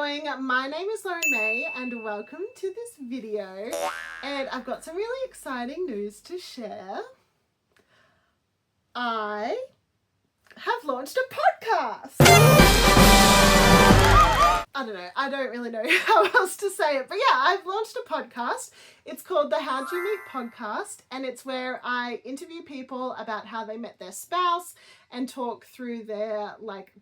going? My name is Lauren May and welcome to this video, and I've got some really exciting news to share. I have launched a podcast. I don't really know how else to say it, but yeah, I've launched a podcast. It's called the How'd You Meet Podcast, and it's where I interview people about how they met their spouse and talk through their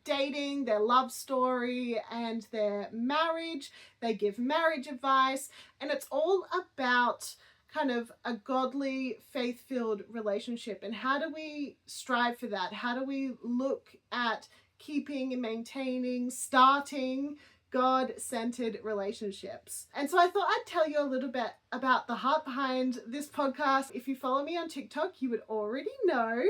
dating, their love story, and their marriage. They give marriage advice, and it's all about kind of a godly, faith-filled relationship. And how do we strive for that? How do we look at keeping and maintaining, starting God-centered relationships? And so I thought I'd tell you a little bit about the heart behind this podcast. If you follow me on TikTok, you would already know.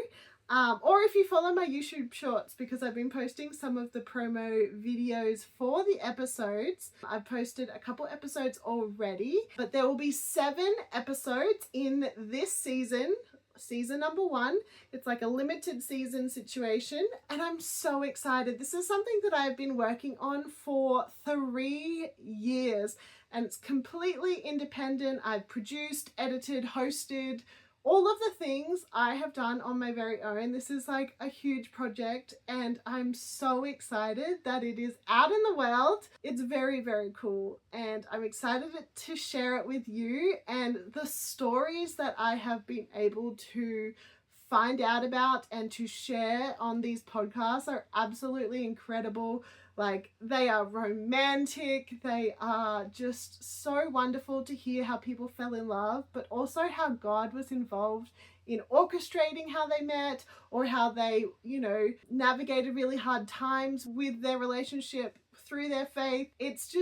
Or if you follow my YouTube shorts, because I've been posting some of the promo videos for the episodes. I've posted a couple episodes already, but there will be 7 episodes in this season number 1. It's like a limited season situation, and I'm so excited. This is something that I've been working on for 3 years, and it's completely independent. I've produced, edited, hosted, all of the things I have done on my very own. This is like a huge project, and I'm so excited that it is out in the world. It's very, very cool, and I'm excited to share it with you. And the stories that I have been able to find out about and to share on these podcasts are absolutely incredible. They are romantic, they are just so wonderful to hear how people fell in love, but also how God was involved in orchestrating how they met, or how they, navigated really hard times with their relationship through their faith. It's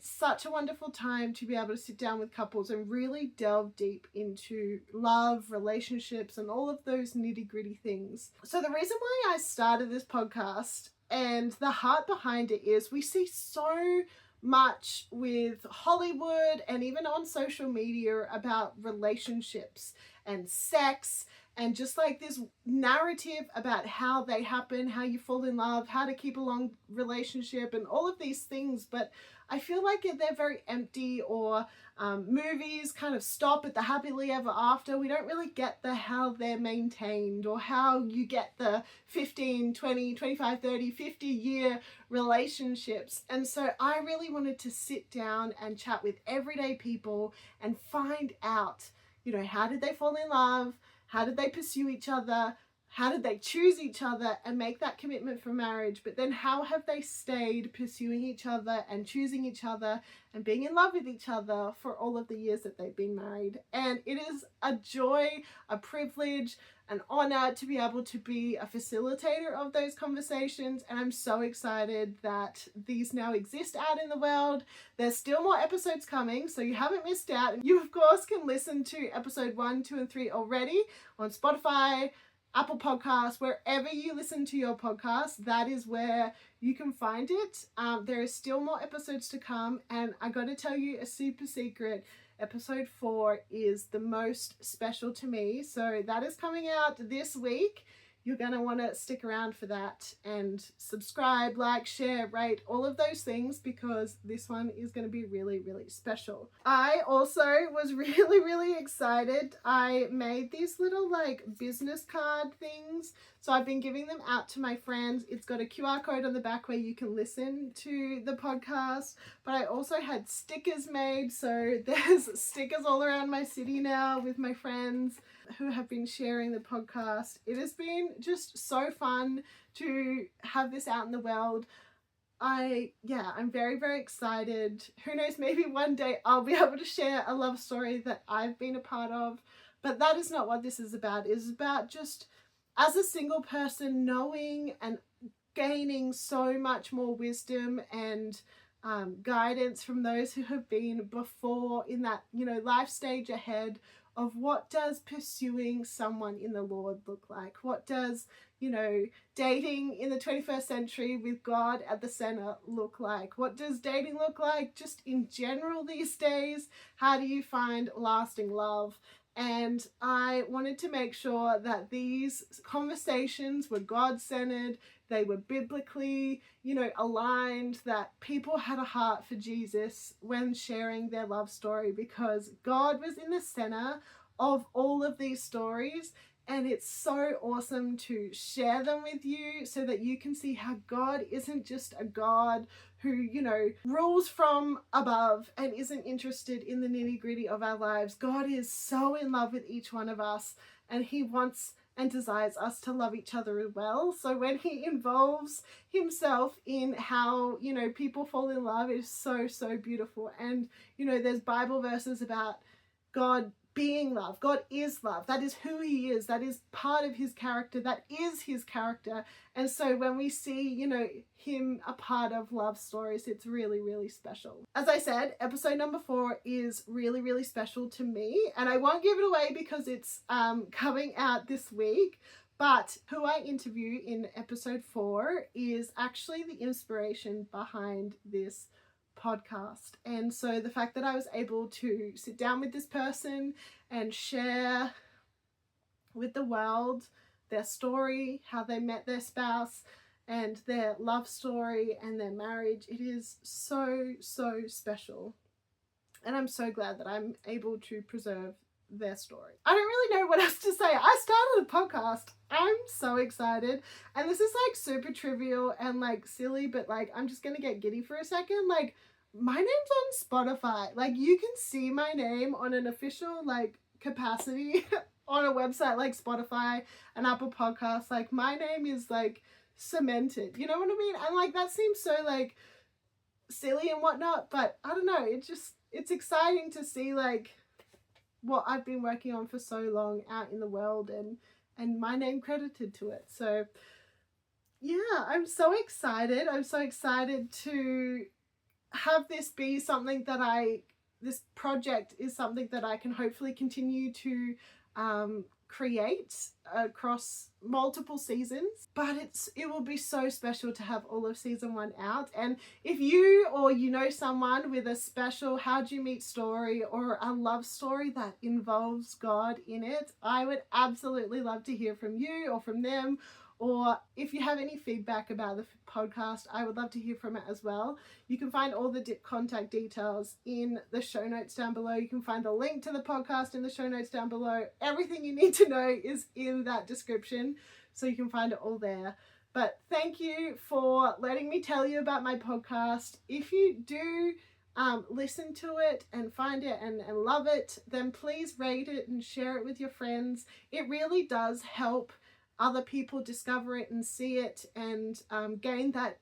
such a wonderful time to be able to sit down with couples and really delve deep into love, relationships, and all of those nitty-gritty things. So the reason why I started this podcast and the heart behind it is we see so much with Hollywood and even on social media about relationships and sex, and just this narrative about how they happen, how you fall in love, how to keep a long relationship, and all of these things. But I feel like they're very empty, or movies kind of stop at the happily ever after. We don't really get the how they're maintained, or how you get the 15, 20, 25, 30, 50 year relationships. And so I really wanted to sit down and chat with everyday people and find out, how did they fall in love? How did they pursue each other? How did they choose each other and make that commitment for marriage? But then how have they stayed pursuing each other and choosing each other and being in love with each other for all of the years that they've been married? And it is a joy, a privilege, an honor to be able to be a facilitator of those conversations. And I'm so excited that these now exist out in the world. There's still more episodes coming, so you haven't missed out. You, of course, can listen to episode 1, 2, and 3 already on Spotify, Apple Podcasts, wherever you listen to your podcast. That is where you can find it. There is still more episodes to come, and I got to tell you a super secret. Episode 4 is the most special to me, so that is coming out this week. You're going to want to stick around for that and subscribe, like, share, rate, all of those things, because this one is going to be really, really special. I also was really, really excited. I made these little business card things. So I've been giving them out to my friends. It's got a QR code on the back where you can listen to the podcast. But I also had stickers made. So there's stickers all around my city now with my friends who have been sharing the podcast. It has been just so fun to have this out in the world. I'm very, very excited. Who knows, maybe one day I'll be able to share a love story that I've been a part of. But that is not what this is about. It is about just, as a single person, knowing and gaining so much more wisdom and guidance from those who have been before in that, life stage ahead of what does pursuing someone in the Lord look like? What does, dating in the 21st century with God at the center look like? What does dating look like just in general these days? How do you find lasting love? And I wanted to make sure that these conversations were God-centered, they were biblically, aligned, that people had a heart for Jesus when sharing their love story, because God was in the center of all of these stories. And it's so awesome to share them with you so that you can see how God isn't just a God who, rules from above and isn't interested in the nitty-gritty of our lives. God is so in love with each one of us, and he wants and desires us to love each other as well. So when he involves himself in how, people fall in love, is so, so beautiful. And, there's Bible verses about God being love. God is love. That is who he is. That is part of his character. That is his character. And so when we see, him a part of love stories, it's really, really special. As I said, episode number 4 is really, really special to me. And I won't give it away because it's coming out this week. But who I interview in episode 4 is actually the inspiration behind this podcast. And so the fact that I was able to sit down with this person and share with the world their story, how they met their spouse, and their love story and their marriage, it is so, so special. And I'm so glad that I'm able to preserve their story. I don't really know what else to say. I started a podcast. I'm so excited. And this is like super trivial and like silly, but like I'm just gonna get giddy for a second. Like, my name's on Spotify. Like, you can see my name on an official like capacity on a website like Spotify and Apple Podcasts. Like, my name is like cemented. You know what I mean? And like, that seems so like silly and whatnot, but I don't know. It's exciting to see like what I've been working on for so long out in the world and my name credited to it. So yeah, I'm so excited. I'm so excited to have this be something that this project is something that I can hopefully continue to create across multiple seasons. But it will be so special to have all of season 1 out. And if you or someone with a special how'd you meet story or a love story that involves God in it, I would absolutely love to hear from you or from them. Or if you have any feedback about the podcast, I would love to hear from it as well. You can find all the contact details in the show notes down below. You can find the link to the podcast in the show notes down below. Everything you need to know is in that description, so you can find it all there. But thank you for letting me tell you about my podcast. If you do listen to it and find it and love it, then please rate it and share it with your friends. It really does help other people discover it and see it and gain that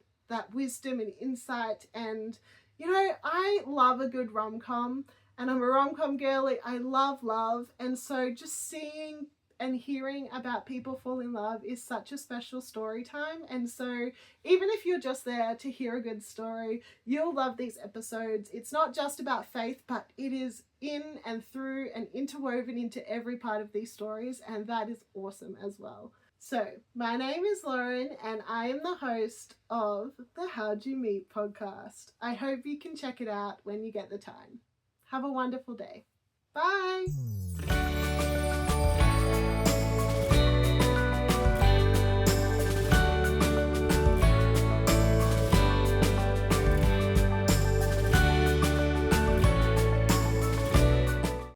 wisdom and insight. And I love a good rom-com, and I'm a rom-com girly. I love love, and so just seeing and hearing about people fall in love is such a special story time. And so even if you're just there to hear a good story, you'll love these episodes. It's not just about faith, but it is in and through and interwoven into every part of these stories, and that is awesome as well. So, my name is Lauren, and I am the host of the How'd You Meet podcast. I hope you can check it out when you get the time. Have a wonderful day. Bye!